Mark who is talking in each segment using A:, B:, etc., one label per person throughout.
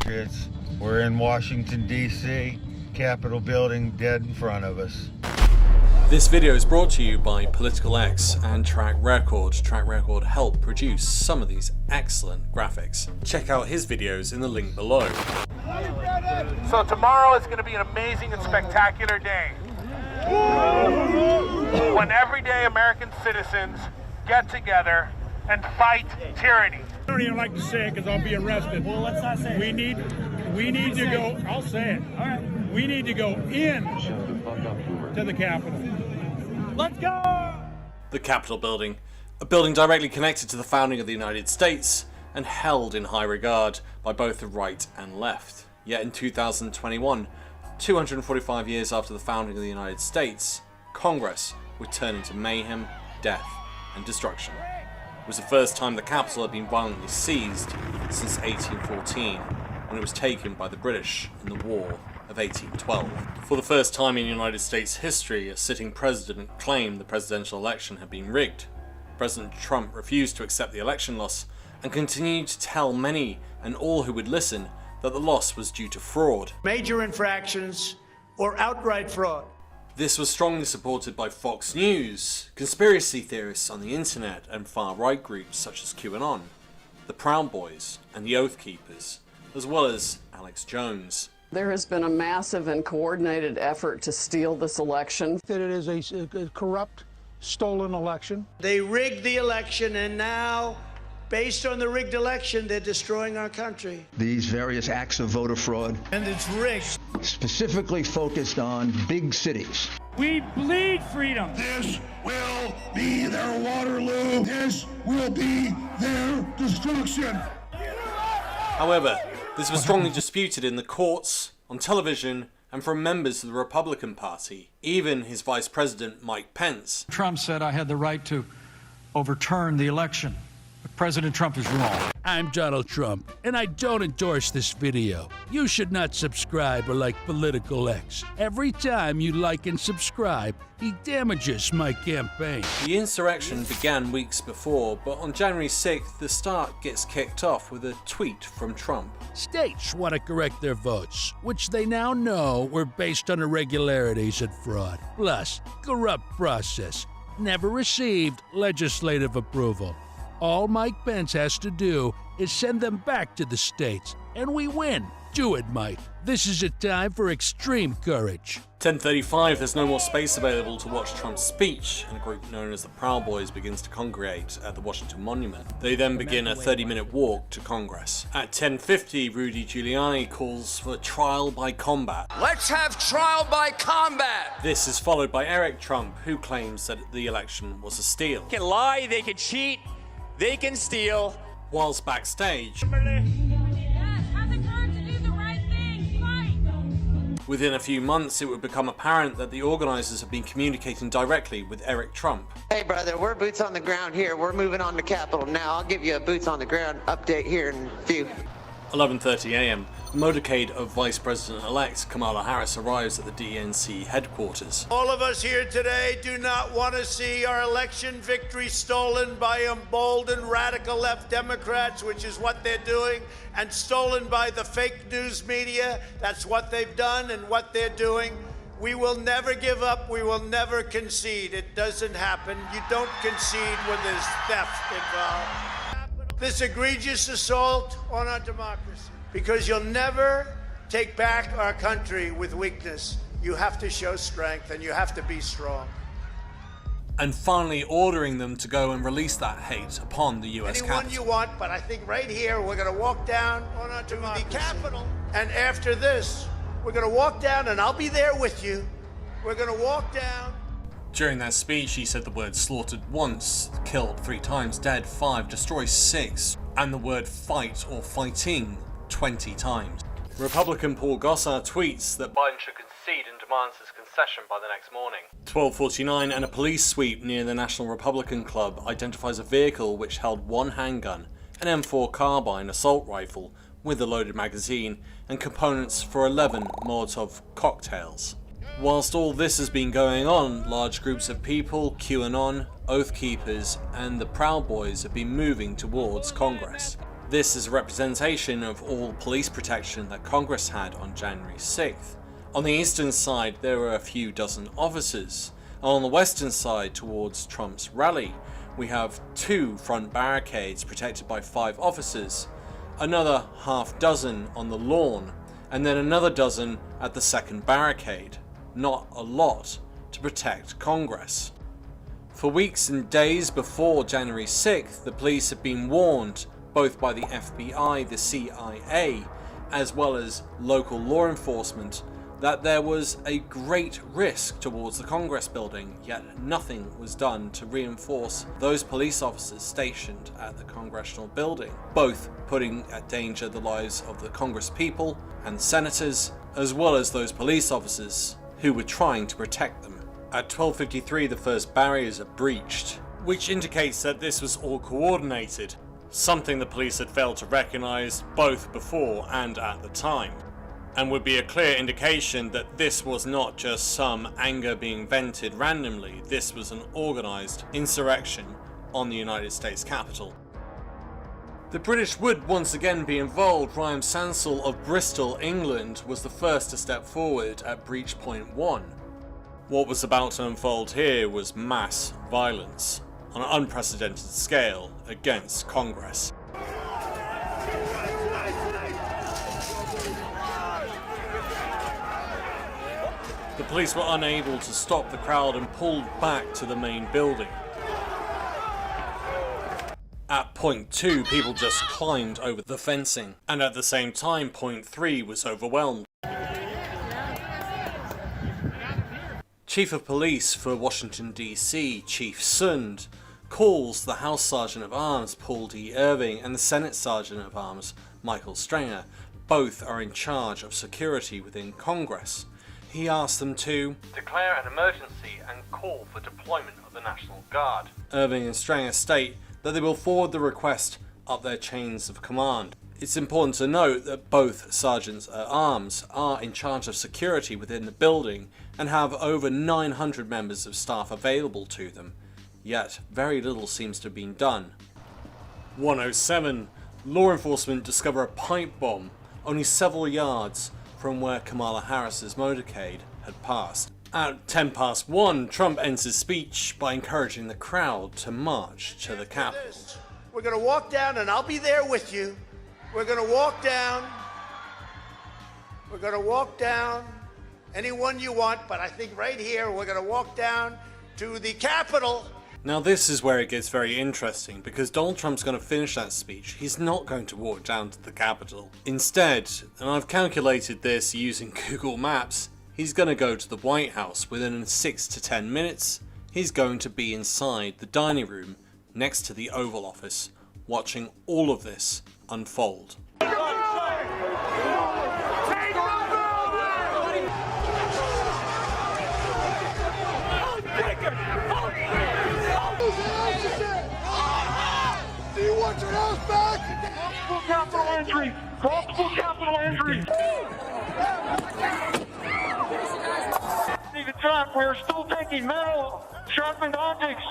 A: patriots. We're in Washington, D.C., Capitol building dead in front of us.
B: This video is brought to you by Political X and Track Record. Track Record helped produce some of these excellent graphics. Check out his videos in the link below.
C: So tomorrow is going to be an amazing and spectacular day, when everyday American citizens get together and fight tyranny.
D: I don't even like to say it because I'll be arrested.
E: Well, let's not say it.
D: We need to go, I'll say it.
E: All right.
D: We need to go in to the Capitol.
E: Let's go!
B: The Capitol building, a building directly connected to the founding of the United States and held in high regard by both the right and left. Yet in 2021, 245 years after the founding of the United States, Congress would turn into mayhem, death, and destruction. It was the first time the Capitol had been violently seized since 1814, when it was taken by the British in the War of 1812. For the first time in United States history, a sitting president claimed the presidential election had been rigged. President Trump refused to accept the election loss and continued to tell many and all who would listen that the loss was due to fraud.
F: Major infractions or outright fraud.
B: This was strongly supported by Fox News, conspiracy theorists on the internet, and far-right groups such as QAnon, the Proud Boys, and the Oath Keepers, as well as Alex Jones.
G: There has been a massive and coordinated effort to steal this election.
H: That it is a corrupt, stolen election.
F: They rigged the election, and now, based on the rigged election, they're destroying our country.
I: These various acts of voter fraud.
F: And it's rigged.
I: Specifically focused on big cities.
D: We bleed freedom.
J: This will be their Waterloo. This will be their destruction.
B: However, this was strongly disputed in the courts, on television, and from members of the Republican Party. Even his Vice President, Mike Pence.
K: Trump said I had the right to overturn the election. But President Trump is wrong.
L: I'm Donald Trump, and I don't endorse this video. You should not subscribe or like Political X. Every time you like and subscribe, he damages my campaign.
B: The insurrection began weeks before, but on January 6th, the start gets kicked off with a tweet from Trump.
L: States want to correct their votes, which they now know were based on irregularities and fraud, plus corrupt process, never received legislative approval. All Mike Pence has to do is send them back to the states, and we win. Do it, Mike. This is a time for extreme courage.
B: 10:35, there's no more space available to watch Trump's speech, and a group known as the Proud Boys begins to congregate at the Washington Monument. They then begin a 30-minute walk to Congress. At 10:50, Rudy Giuliani calls for trial by combat.
M: Let's have trial by combat!
B: This is followed by Eric Trump, who claims that the election was a steal.
E: They can lie, they can cheat, they can steal.
B: Whilst backstage, within a few months, it would become apparent that the organizers have been communicating directly with Eric Trump.
N: Hey brother, we're boots on the ground here. We're moving on to Capitol now. I'll give you a boots on the ground update here in a few.
B: 11:30 a.m. The motorcade of Vice President-elect Kamala Harris arrives at the DNC headquarters.
F: All of us here today do not want to see our election victory stolen by emboldened radical left Democrats, which is what they're doing, and stolen by the fake news media. That's what they've done and what they're doing. We will never give up. We will never concede. It doesn't happen. You don't concede when there's theft involved. This egregious assault on our democracy, because you'll never take back our country with weakness. You have to show strength, and you have to be strong.
B: And finally ordering them to go and release that hate upon the US
F: Anyone
B: Capitol.
F: you want, but I think right here we're going to walk down to the Capitol. And after this, we're going to walk down, and I'll be there with you. We're going to walk down.
B: During that speech, he said the word slaughtered once, killed 3 times, dead 5, destroyed 6, and the word fight or fighting 20 times. Republican Paul Gosar tweets that Biden should concede and demands his concession by the next morning. 12:49, and a police sweep near the National Republican Club identifies a vehicle which held 1 handgun, an M4 carbine assault rifle with a loaded magazine, and components for 11 Molotov cocktails. Whilst all this has been going on, large groups of people, QAnon, Oath Keepers, and the Proud Boys have been moving towards Congress. This is a representation of all police protection that Congress had on January 6th. On the eastern side, there were a few dozen officers. And on the western side, towards Trump's rally, we have 2 front barricades protected by 5 officers, another half dozen on the lawn, and then another dozen at the second barricade. Not a lot to protect Congress. For weeks and days before January 6th, the police had been warned, both by the FBI, the CIA, as well as local law enforcement, that there was a great risk towards the Congress building, yet nothing was done to reinforce those police officers stationed at the Congressional building, both putting at danger the lives of the Congress people and senators, as well as those police officers who were trying to protect them. At 12:53, the first barriers are breached, which indicates that this was all coordinated, something the police had failed to recognize both before and at the time, and would be a clear indication that this was not just some anger being vented randomly. This was an organized insurrection on the United States Capitol. The British would once again be involved. Ryan Sansell of Bristol, England, was the first to step forward at breach point 1. What was about to unfold here was mass violence on an unprecedented scale against Congress. The police were unable to stop the crowd and pulled back to the main building. At point 2, people just climbed over the fencing, and at the same time, point 3 was overwhelmed. Chief of Police for Washington DC, Chief Sund, calls the House Sergeant of Arms, Paul D. Irving, and the Senate Sergeant of Arms, Michael Stringer. Both are in charge of security within Congress. He asked them to declare an emergency and call for deployment of the National Guard. Irving and Stringer state that they will forward the request up their chains of command. It's important to note that both Sergeants at Arms are in charge of security within the building and have over 900 members of staff available to them, yet very little seems to have been done. 1:07, law enforcement discover a pipe bomb only several yards from where Kamala Harris's motorcade had passed. At 1:10, Trump ends his speech by encouraging the crowd to march to the Capitol.
F: We're going to walk down, and I'll be there with you. We're going to walk down. We're going to walk down anyone you want, but I think right here we're going to walk down to the Capitol.
B: Now this is where it gets very interesting, because Donald Trump's going to finish that speech. He's not going to walk down to the Capitol. Instead, and I've calculated this using Google Maps, he's going to go to the White House. Within 6 to 10 minutes, he's going to be inside the dining room next to the Oval Office, watching all of this unfold.
J: Do you want your house back?
D: Multiple capital entry! Multiple capital entry! Even Trump, we are still taking metal, sharpened objects,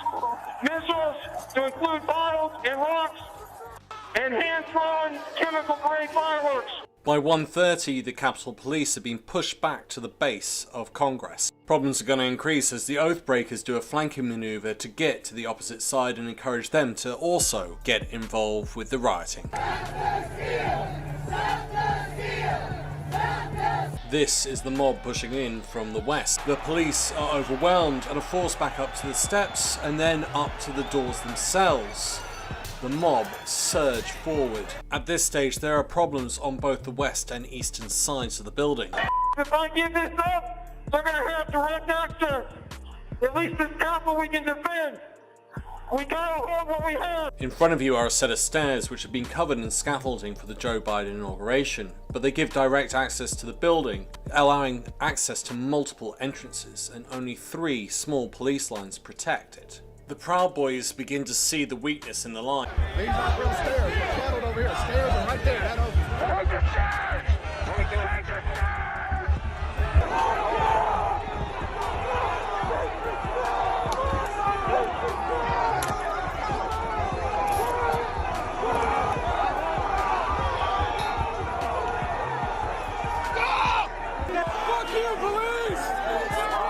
D: missiles to include bottles and rocks, and hand-thrown chemical-grade fireworks.
B: By 1:30, the Capitol Police have been pushed back to the base of Congress. Problems are going to increase as the Oathbreakers do a flanking maneuver to get to the opposite side and encourage them to also get involved with the rioting. This is the mob pushing in from the west. The police are overwhelmed and are forced back up to the steps and then up to the doors themselves. The mob surge forward. At this stage, there are problems on both the west and eastern sides of the building.
D: If I give this up, they're going to have direct access. At least this Capitol we can defend. We gotta hold what we have.
B: In front of you are a set of stairs which have been covered in scaffolding for the Joe Biden inauguration, but they give direct access to the building, allowing access to multiple entrances, and only 3 small police lines protect it. The Proud Boys begin to see the weakness in the line.
J: These are real stairs. We're shadowed over here. Stairs are right there. That opens. Take the stairs! Take the stairs!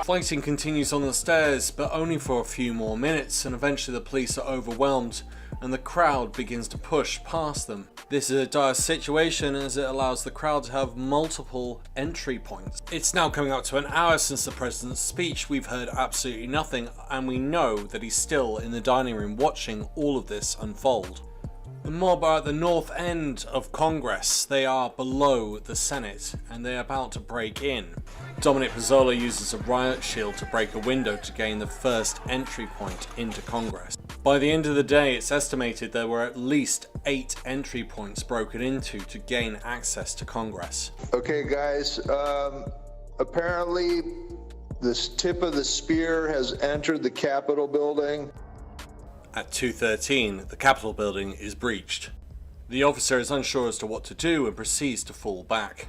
B: Fighting continues on the stairs, but only for a few more minutes, and eventually the police are overwhelmed and the crowd begins to push past them. This is a dire situation as it allows the crowd to have multiple entry points. It's now coming up to an hour since the president's speech. We've heard absolutely nothing, and we know that he's still in the dining room watching all of this unfold. The mob are at the north end of Congress. They are below the Senate and they're about to break in. Dominic Pizzola uses a riot shield to break a window to gain the first entry point into Congress. By the end of the day, it's estimated there were at least 8 entry points broken into to gain access to Congress.
O: Okay guys, apparently this tip of the spear has entered the Capitol building.
B: At 2:13, the Capitol building is breached. The officer is unsure as to what to do and proceeds to fall back.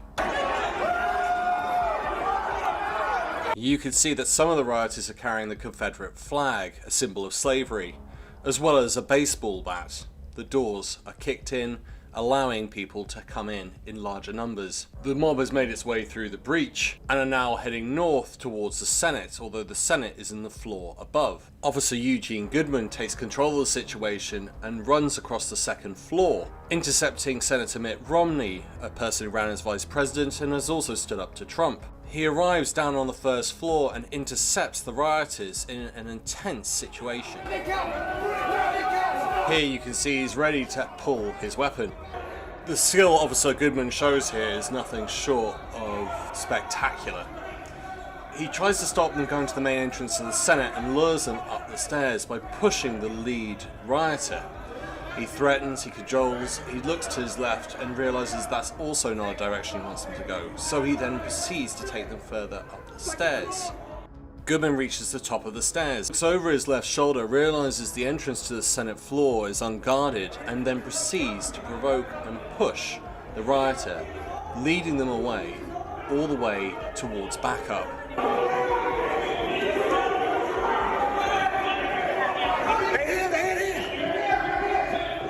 B: You can see that some of the rioters are carrying the Confederate flag, a symbol of slavery, as well as a baseball bat. The doors are kicked in, allowing people to come in larger numbers. The mob has made its way through the breach and are now heading north towards the Senate, although the Senate is in the floor above. Officer Eugene Goodman takes control of the situation and runs across the second floor, intercepting Senator Mitt Romney, a person who ran as vice president and has also stood up to Trump. He arrives down on the first floor and intercepts the rioters in an intense situation. Here you can see he's ready to pull his weapon. The skill Officer Goodman shows here is nothing short of spectacular. He tries to stop them going to the main entrance of the Senate and lures them up the stairs by pushing the lead rioter. He threatens, he cajoles, he looks to his left and realizes that's also not a direction he wants them to go, so he then proceeds to take them further up the stairs. Goodman reaches the top of the stairs, looks over his left shoulder, realizes the entrance to the Senate floor is unguarded, and then proceeds to provoke and push the rioter, leading them away, all the way towards backup.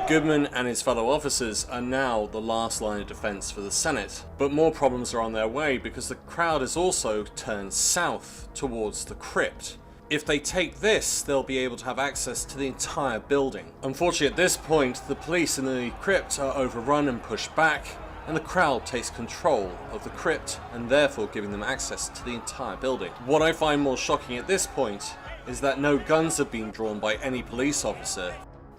B: Goodman and his fellow officers are now the last line of defense for the Senate, but more problems are on their way because the crowd has also turned south towards the crypt. If they take this, they'll be able to have access to the entire building. Unfortunately, at this point, the police in the crypt are overrun and pushed back, and the crowd takes control of the crypt and therefore giving them access to the entire building. What I find more shocking at this point is that no guns have been drawn by any police officer.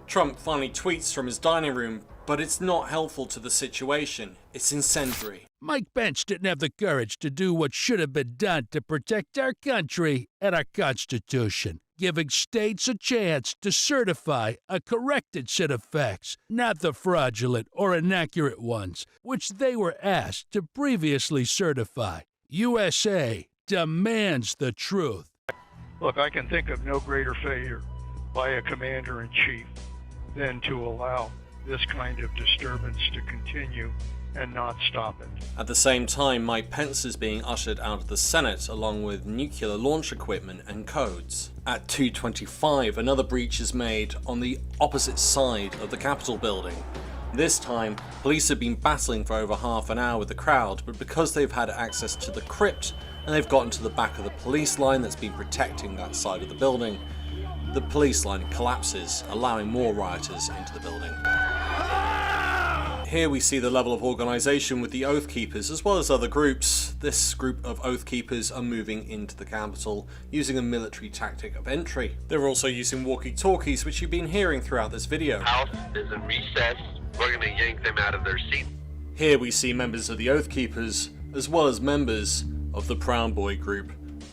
B: Trump finally tweets from his dining room, but it's not helpful to the situation. It's incendiary.
L: Mike Pence didn't have the courage to do what should have been done to protect our country and our Constitution, giving states a chance to certify a corrected set of facts, not the fraudulent or inaccurate ones, which they were asked to previously certify. USA demands the truth.
K: Look, I can think of no greater failure by a commander-in-chief than to allow this kind of disturbance to continue and not stop it.
B: At the same time, Mike Pence is being ushered out of the Senate along with nuclear launch equipment and codes. At 2:25, another breach is made on the opposite side of the Capitol building. This time, police have been battling for over half an hour with the crowd, but because they've had access to the crypt and they've gotten to the back of the police line that's been protecting that side of the building, the police line collapses, allowing more rioters into the building. Here we see the level of organisation with the Oath Keepers as well as other groups. This group of Oath Keepers are moving into the Capitol using a military tactic of entry. They're also using walkie-talkies, which you've been hearing throughout this video.
P: House is in recess. We're going to yank them out of their seats.
B: Here we see members of the Oath Keepers as well as members of the Proud Boy group.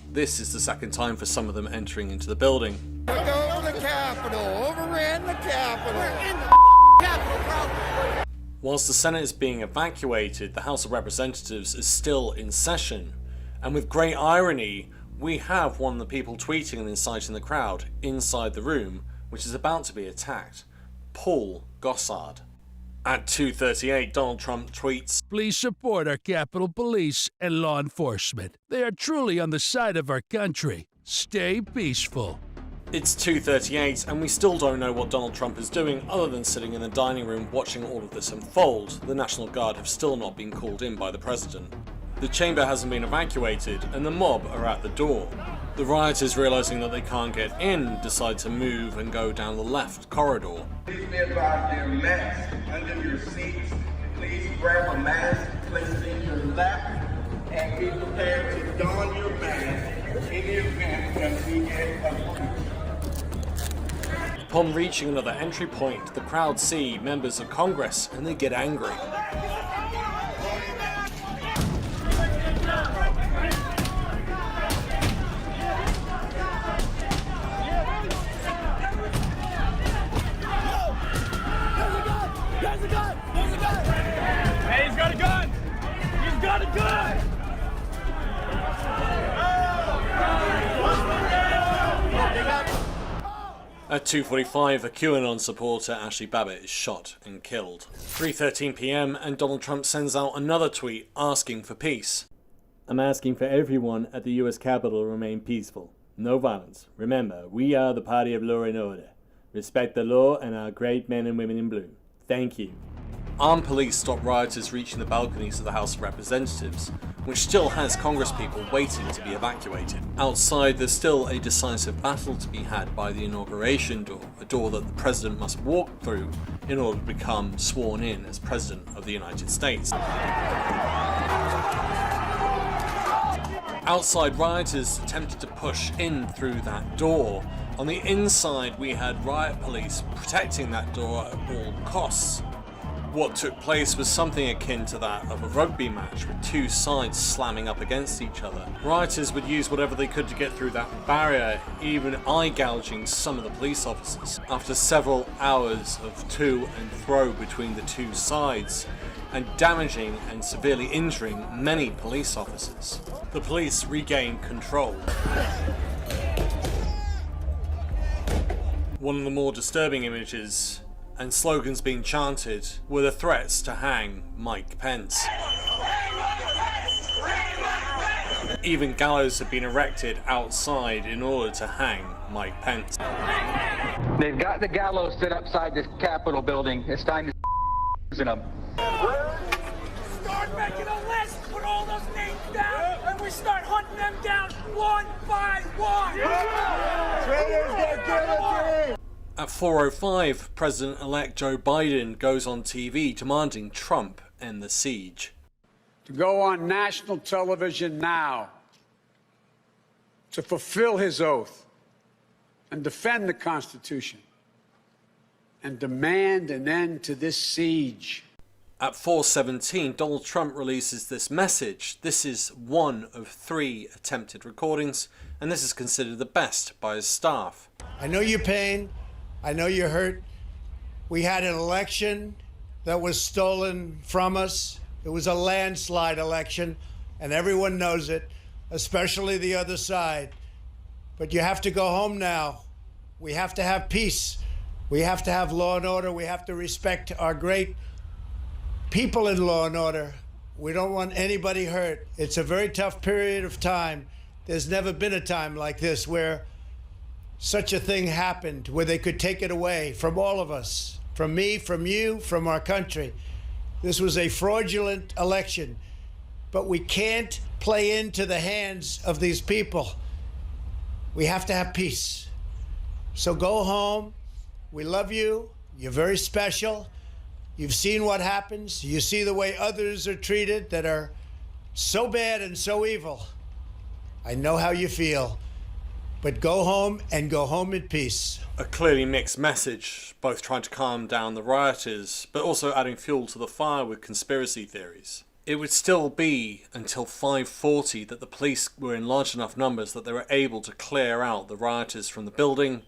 B: This is the second time for some of them entering into the building.
Q: Go to the Capitol, overran the Capitol. We're in the Capitol, bro.
B: Whilst the Senate is being evacuated, the House of Representatives is still in session. And with great irony, we have one of the people tweeting and inciting the crowd inside the room, which is about to be attacked, Paul Gossard. At 2:38, Donald Trump tweets,
L: "Please support our Capitol Police and law enforcement. They are truly on the side of our country. Stay peaceful."
B: It's 2:38 and we still don't know what Donald Trump is doing other than sitting in the dining room watching all of this unfold. The National Guard have still not been called in by the president. The chamber hasn't been evacuated and the mob are at the door. The rioters, realizing that they can't get in, decide to move and go down the left corridor.
R: Please be advised there are masks under your seats. Please grab a mask, place it in your lap, and be prepared to don your mask in the event that we get a
B: Upon reaching another entry point, the crowd see members of Congress and they get angry.
D: Hey, he's got a gun! He's got a gun!
B: At 2:45, a QAnon supporter, Ashley Babbitt, is shot and killed. 3:13 p.m. and Donald Trump sends out another tweet asking for peace. I'm asking for everyone at the US Capitol to remain peaceful. No violence. Remember, we are the party of law and order. Respect the law and our great men and women in blue. Thank you. Armed police stop rioters reaching the balconies of the House of Representatives, which still has congresspeople waiting to be evacuated. Outside, there's still a decisive battle to be had by the inauguration door, a door that the president must walk through in order to become sworn in as President of the United States. Outside, rioters attempted to push in through that door. On the inside, we had riot police protecting that door at all costs. What took place was something akin to that of a rugby match, with two sides slamming up against each other. Rioters would use whatever they could to get through that barrier, even eye-gouging some of the police officers. After several hours of to and fro between the two sides, and damaging and severely injuring many police officers, the police regained control. One of the more disturbing images and slogans being chanted were the threats to hang Mike Pence. Even gallows had been erected outside in order to hang Mike Pence.
S: They've got the gallows set outside this Capitol building. It's time to using them.
D: Start making a list, put all those names down, and we start hunting them down one by one. Traitors get guillotined.
B: At 4:05, President-elect Joe Biden goes on TV demanding Trump end the siege.
T: To go on national television now to fulfill his oath and defend the Constitution and demand an end to this siege.
B: At 4:17, Donald Trump releases this message. This is one of 3 attempted recordings, and this is considered the best by his staff.
U: I know your pain. I know you're hurt. We had an election that was stolen from us. It was a landslide election, and everyone knows it, especially the other side. But you have to go home now. We have to have peace. We have to have law and order. We have to respect our great people in law and order. We don't want anybody hurt. It's a very tough period of time. There's never been a time like this where such a thing happened, where they could take it away from all of us, from me, from you, from our country. This was a fraudulent election, but we can't play into the hands of these people. We have to have peace. So go home. We love you. You're very special. You've seen what happens. You see the way others are treated that are so bad and so evil. I know how you feel. But go home and go home in peace.
B: A clearly mixed message, both trying to calm down the rioters, but also adding fuel to the fire with conspiracy theories. It would still be until 5:40 that the police were in large enough numbers that they were able to clear out the rioters from the building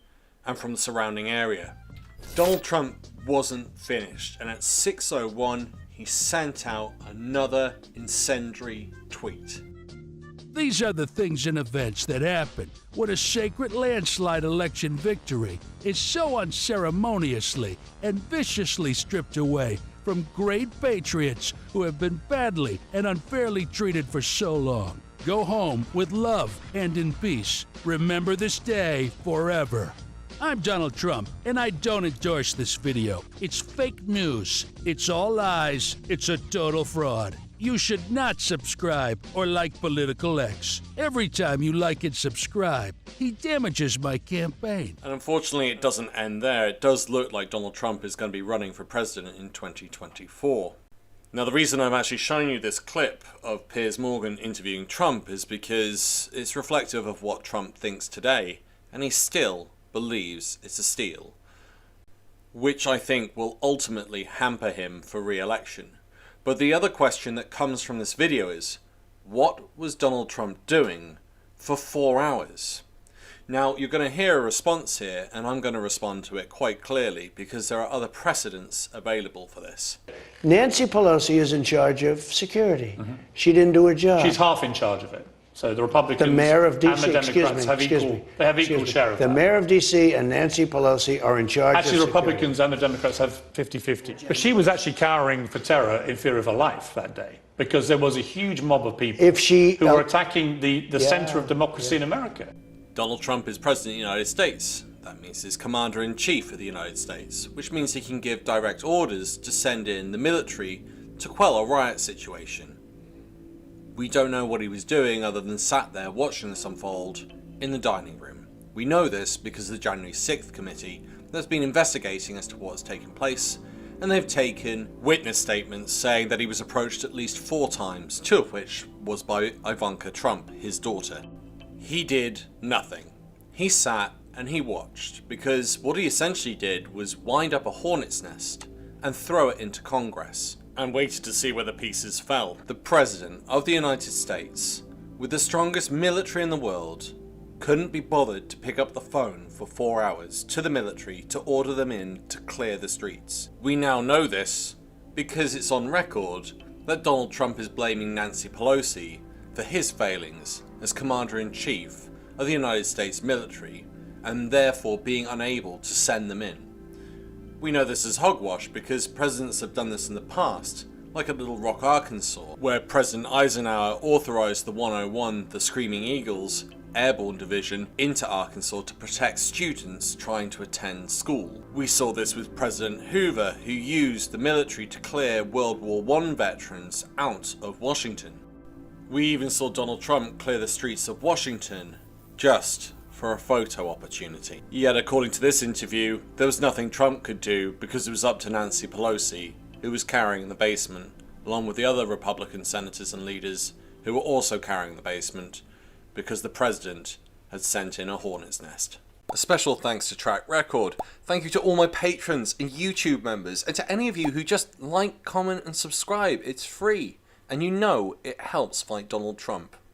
B: and from the surrounding area. Donald Trump wasn't finished, and at 6:01 he sent out another incendiary tweet.
L: These are the things and events that happen when a sacred landslide election victory is so unceremoniously and viciously stripped away from great patriots who have been badly and unfairly treated for so long. Go home with love and in peace. Remember this day forever. I'm Donald Trump, and I don't endorse this video. It's fake news. It's all lies. It's a total fraud. You should not subscribe or like Political X. Every time you like and subscribe, he damages my campaign.
B: And unfortunately, it doesn't end there. It does look like Donald Trump is going to be running for president in 2024. Now, the reason I'm actually showing you this clip of Piers Morgan interviewing Trump is because it's reflective of what Trump thinks today, and he still believes it's a steal, which I think will ultimately hamper him for re-election. But the other question that comes from this video is, what was Donald Trump doing for 4 hours? Now, you're going to hear a response here, and I'm going to respond to it quite clearly, because there are other precedents available for this.
U: Nancy Pelosi is in charge of security. She didn't do her job.
A: She's half in charge of it. So the Republicans
U: the mayor of
A: and the
U: D.C.
A: Democrats have equal share of that.
U: The mayor of D.C. and Nancy Pelosi are in charge
A: Actually,
U: of
A: the Republicans and the Democrats have 50-50. But she was actually cowering for terror in fear of her life that day, because there was a huge mob of people who were attacking the centre of democracy in America.
B: Donald Trump is president of the United States. That means he's commander-in-chief of the United States, which means he can give direct orders to send in the military to quell a riot situation. We don't know what he was doing other than sat there watching this unfold in the dining room. We know this because of the January 6th committee that's been investigating as to what has taken place, and they've taken witness statements saying that he was approached at least 4 times, 2 of which was by Ivanka Trump, his daughter. He did nothing. He sat and he watched, because what he essentially did was wind up a hornet's nest and throw it into Congress, and waited to see where the pieces fell. The President of the United States, with the strongest military in the world, couldn't be bothered to pick up the phone for 4 hours to the military to order them in to clear the streets. We now know this because it's on record that Donald Trump is blaming Nancy Pelosi for his failings as Commander-in-Chief of the United States military, and therefore being unable to send them in. We know this is hogwash because presidents have done this in the past, like at Little Rock, Arkansas, where President Eisenhower authorized the 101, the Screaming Eagles, airborne division into Arkansas to protect students trying to attend school. We saw this with President Hoover, who used the military to clear World War I veterans out of Washington. We even saw Donald Trump clear the streets of Washington just for a photo opportunity. Yet according to this interview, there was nothing Trump could do because it was up to Nancy Pelosi, who was carrying the basement, along with the other Republican senators and leaders who were also carrying the basement, because the president had sent in a hornet's nest. A special thanks to Track Record. Thank you to all my patrons and YouTube members, and to any of you who just like, comment and subscribe. It's free, and you know it helps fight Donald Trump.